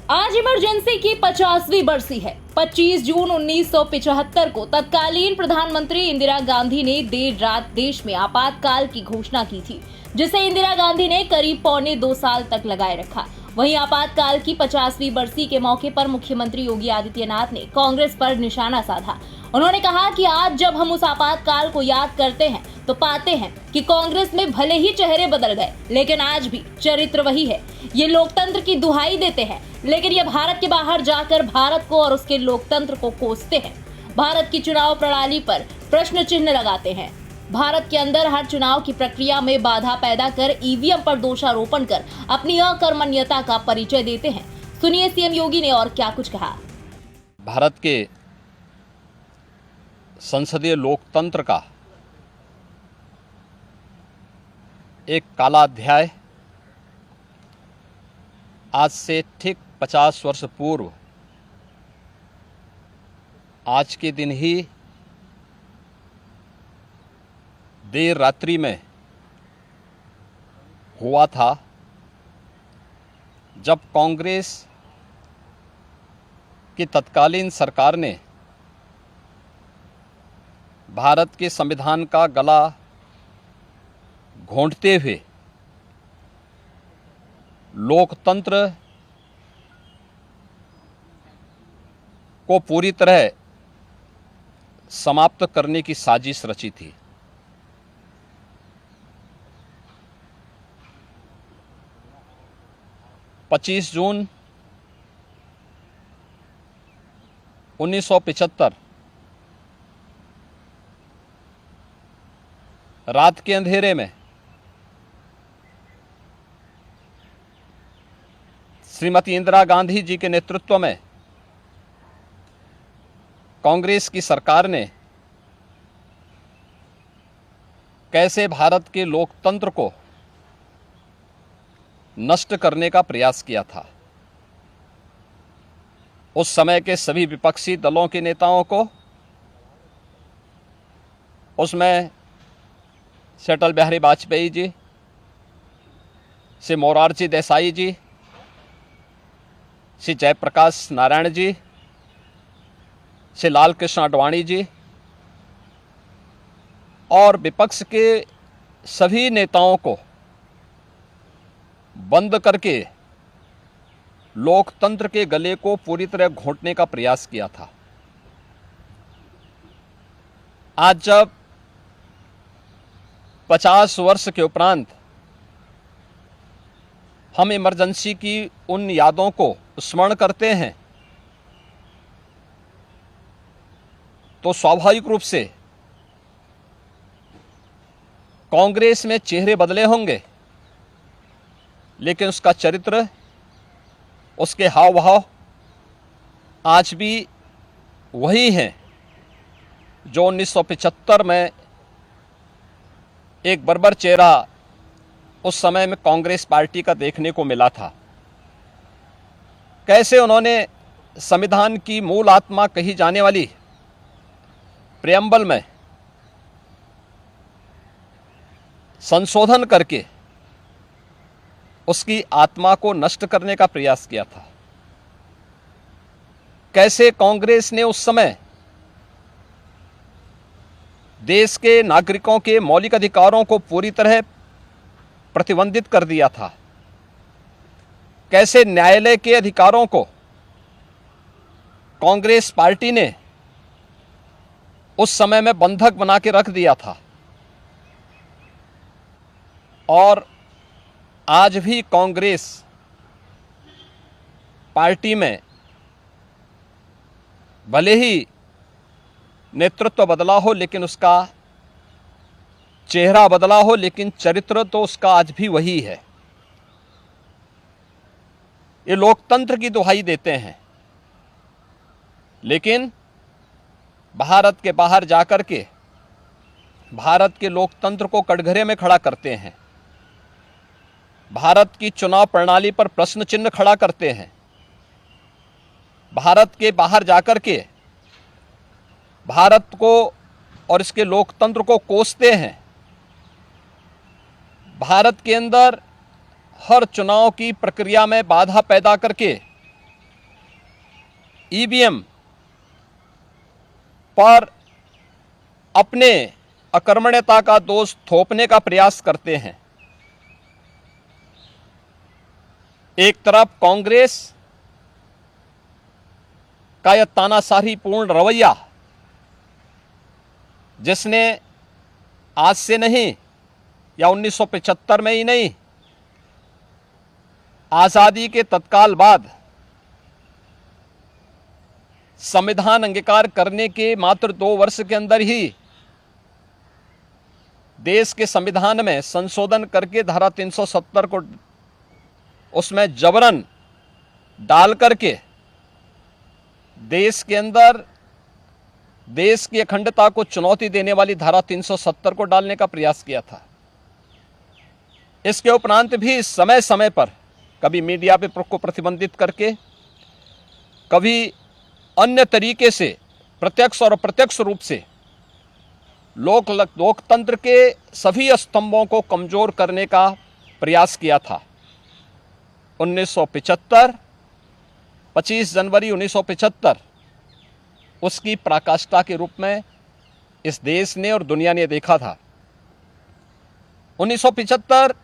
आज इमरजेंसी की 50वीं बरसी है। 25 जून 1975 को तत्कालीन प्रधानमंत्री इंदिरा गांधी ने देर रात देश में आपातकाल की घोषणा की थी, जिसे इंदिरा गांधी ने करीब 1.25 साल तक लगाए रखा। वहीं आपातकाल की 50वीं बरसी के मौके पर मुख्यमंत्री योगी आदित्यनाथ ने कांग्रेस पर निशाना साधा। उन्होंने कहा कि आज जब हम उस आपातकाल को याद करते हैं तो पाते हैं कि कांग्रेस में भले ही चेहरे बदल गए, लेकिन आज भी चरित्र वही है। ये लोकतंत्र की दुहाई देते हैं, लेकिन ये भारत के बाहर जाकर भारत को और उसके लोकतंत्र को कोसते हैं। भारत की चुनाव प्रणाली पर प्रश्न चिन्ह लगाते हैं। भारत के अंदर हर चुनाव की प्रक्रिया में बाधा पैदा कर ईवीएम पर दोषारोपण कर अपनी अकर्मण्यता का परिचय देते हैं। सुनिए सीएम योगी ने और क्या कुछ कहा। भारत के संसदीय लोकतंत्र का एक काला अध्याय आज से ठीक 50 वर्ष पूर्व आज के दिन ही देर रात्रि में हुआ था, जब कांग्रेस की तत्कालीन सरकार ने भारत के संविधान का गला घोंटते हुए लोकतंत्र को पूरी तरह समाप्त करने की साजिश रची थी। पच्चीस जून 1975 रात के अंधेरे में श्रीमती इंदिरा गांधी जी के नेतृत्व में कांग्रेस की सरकार ने कैसे भारत के लोकतंत्र को नष्ट करने का प्रयास किया था। उस समय के सभी विपक्षी दलों के नेताओं को, उसमें से अटल बिहारी वाजपेयी जी, से मोरारजी देसाई जी, श्री जयप्रकाश नारायण जी, श्री लाल कृष्ण आडवाणी जी और विपक्ष के सभी नेताओं को बंद करके लोकतंत्र के गले को पूरी तरह घोंटने का प्रयास किया था। आज जब 50 वर्ष के उपरांत हम इमरजेंसी की उन यादों को स्मरण करते हैं, तो स्वाभाविक रूप से कांग्रेस में चेहरे बदले होंगे, लेकिन उसका चरित्र, उसके हाव भाव आज भी वही हैं जो 1975 में एक बर्बर चेहरा उस समय में कांग्रेस पार्टी का देखने को मिला था। कैसे उन्होंने संविधान की मूल आत्मा कही जाने वाली प्रेम्बल में संशोधन करके उसकी आत्मा को नष्ट करने का प्रयास किया था। कैसे कांग्रेस ने उस समय देश के नागरिकों के मौलिक अधिकारों को पूरी तरह प्रतिबंधित कर दिया था। कैसे न्यायालय के अधिकारों को कांग्रेस पार्टी ने उस समय में बंधक बना के रख दिया था। और आज भी कांग्रेस पार्टी में भले ही नेतृत्व बदला हो, लेकिन उसका चेहरा बदला हो, लेकिन चरित्र तो उसका आज भी वही है। ये लोकतंत्र की दुहाई देते हैं, लेकिन भारत के बाहर जाकर के भारत के लोकतंत्र को कटघरे में खड़ा करते हैं। भारत की चुनाव प्रणाली पर प्रश्न चिन्ह खड़ा करते हैं। भारत के बाहर जाकर के भारत को और इसके लोकतंत्र को कोसते हैं। भारत के अंदर हर चुनाव की प्रक्रिया में बाधा पैदा करके ईवीएम पर अपने अकर्मण्यता का दोष थोपने का प्रयास करते हैं। एक तरफ कांग्रेस का यह तानाशाहीपूर्ण रवैया, जिसने आज से नहीं या 1975 में ही नहीं, आजादी के तत्काल बाद संविधान अंगीकार करने के मात्र 2 वर्ष के अंदर ही देश के संविधान में संशोधन करके धारा 370 को उसमें जबरन डाल करके देश के अंदर देश की अखंडता को चुनौती देने वाली धारा 370 को डालने का प्रयास किया था। इसके उपरांत भी समय समय पर कभी मीडिया पे को प्रतिबंधित करके, कभी अन्य तरीके से प्रत्यक्ष और अप्रत्यक्ष रूप से लोकतंत्र के सभी स्तंभों को कमजोर करने का प्रयास किया था। 1975, 25 जनवरी 1975 उसकी पराकाष्ठा के रूप में इस देश ने और दुनिया ने देखा था। 1975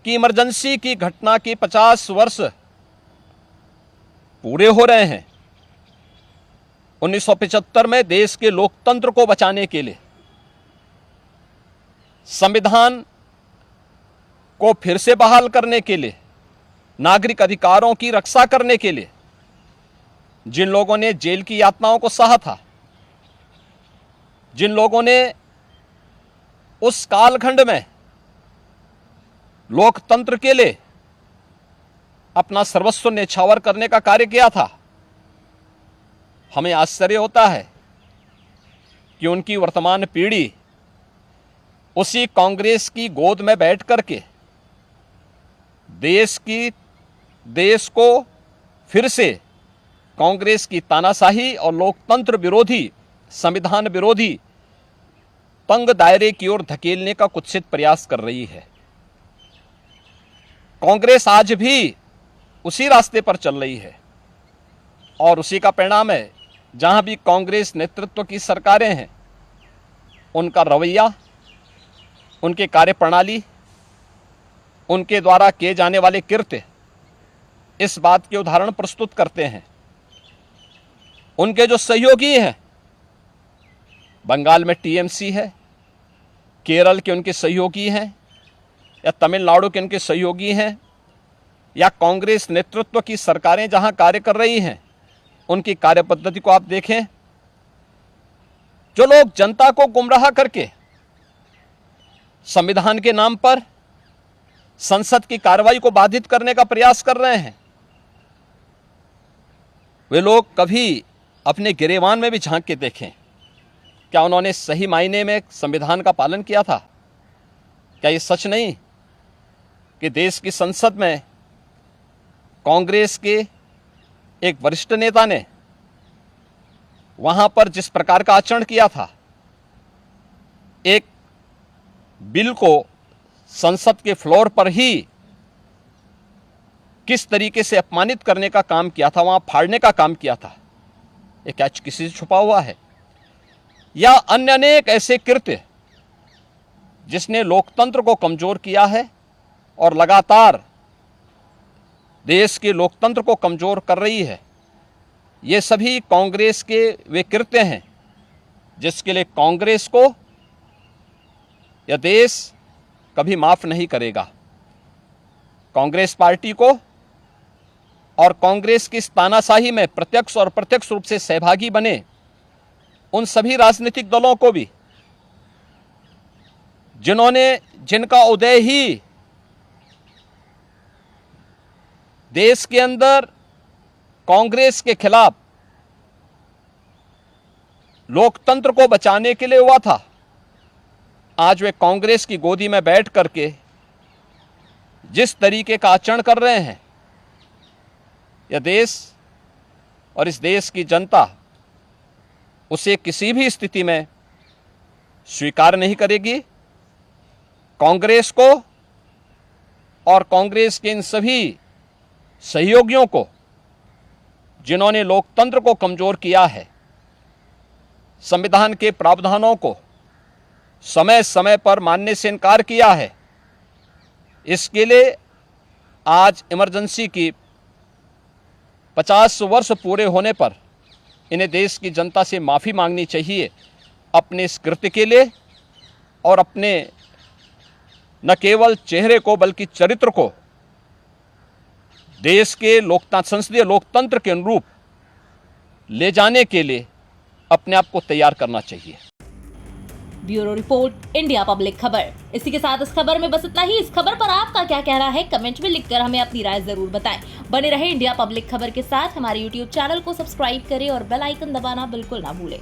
की इमरजेंसी की घटना के 50 वर्ष पूरे हो रहे हैं। 1975 में देश के लोकतंत्र को बचाने के लिए, संविधान को फिर से बहाल करने के लिए, नागरिक अधिकारों की रक्षा करने के लिए जिन लोगों ने जेल की यातनाओं को सहा था, जिन लोगों ने उस कालखंड में लोकतंत्र के लिए अपना सर्वस्व न्यौछावर करने का कार्य किया था, हमें आश्चर्य होता है कि उनकी वर्तमान पीढ़ी उसी कांग्रेस की गोद में बैठ करके देश को फिर से कांग्रेस की तानाशाही और लोकतंत्र विरोधी, संविधान विरोधी तंग दायरे की ओर धकेलने का कुत्सित प्रयास कर रही है। कांग्रेस आज भी उसी रास्ते पर चल रही है और उसी का परिणाम है। जहां भी कांग्रेस नेतृत्व की सरकारें हैं, उनका रवैया, उनके कार्यप्रणाली, उनके द्वारा किए जाने वाले कृत्य इस बात के उदाहरण प्रस्तुत करते हैं। उनके जो सहयोगी हैं, बंगाल में टीएमसी है, केरल के उनके सहयोगी हैं, या तमिलनाडु के उनके सहयोगी हैं, या कांग्रेस नेतृत्व की सरकारें जहां कार्य कर रही हैं, उनकी कार्यपद्धति को आप देखें। जो लोग जनता को गुमराह करके संविधान के नाम पर संसद की कार्रवाई को बाधित करने का प्रयास कर रहे हैं, वे लोग कभी अपने गिरेबान में भी झांक के देखें। क्या उन्होंने सही मायने में संविधान का पालन किया था? क्या ये सच नहीं कि देश की संसद में कांग्रेस के एक वरिष्ठ नेता ने वहां पर जिस प्रकार का आचरण किया था, एक बिल को संसद के फ्लोर पर ही किस तरीके से अपमानित करने का काम किया था, वहां फाड़ने का काम किया था, ये क्या किसी से छुपा हुआ है? या अन्य अनेक ऐसे कृत्य जिसने लोकतंत्र को कमजोर किया है और लगातार देश के लोकतंत्र को कमजोर कर रही है, ये सभी कांग्रेस के वे कृत्य हैं जिसके लिए कांग्रेस को यह देश कभी माफ नहीं करेगा। कांग्रेस पार्टी को और कांग्रेस की इस तानाशाही में प्रत्यक्ष और अप्रत्यक्ष रूप से सहभागी बने उन सभी राजनीतिक दलों को भी, जिनका उदय ही देश के अंदर कांग्रेस के खिलाफ लोकतंत्र को बचाने के लिए हुआ था, आज वे कांग्रेस की गोदी में बैठ करके जिस तरीके का आचरण कर रहे हैं, यह देश और इस देश की जनता उसे किसी भी स्थिति में स्वीकार नहीं करेगी। कांग्रेस को और कांग्रेस के इन सभी सहयोगियों को जिन्होंने लोकतंत्र को कमजोर किया है, संविधान के प्रावधानों को समय समय पर मानने से इनकार किया है, इसके लिए आज इमरजेंसी की 50 वर्ष पूरे होने पर इन्हें देश की जनता से माफ़ी मांगनी चाहिए अपने इस कृत्य के लिए, और अपने न केवल चेहरे को बल्कि चरित्र को देश के संसदीय लोकतंत्र के अनुरूप ले जाने के लिए अपने आप को तैयार करना चाहिए। ब्यूरो रिपोर्ट, इंडिया पब्लिक खबर। इसी के साथ इस खबर में बस इतना ही। इस खबर पर आपका क्या कहना है कमेंट में लिखकर हमें अपनी राय जरूर बताएं। बने रहे इंडिया पब्लिक खबर के साथ। हमारे YouTube चैनल को सब्सक्राइब करें और बेल आइकन दबाना बिल्कुल ना भूलें।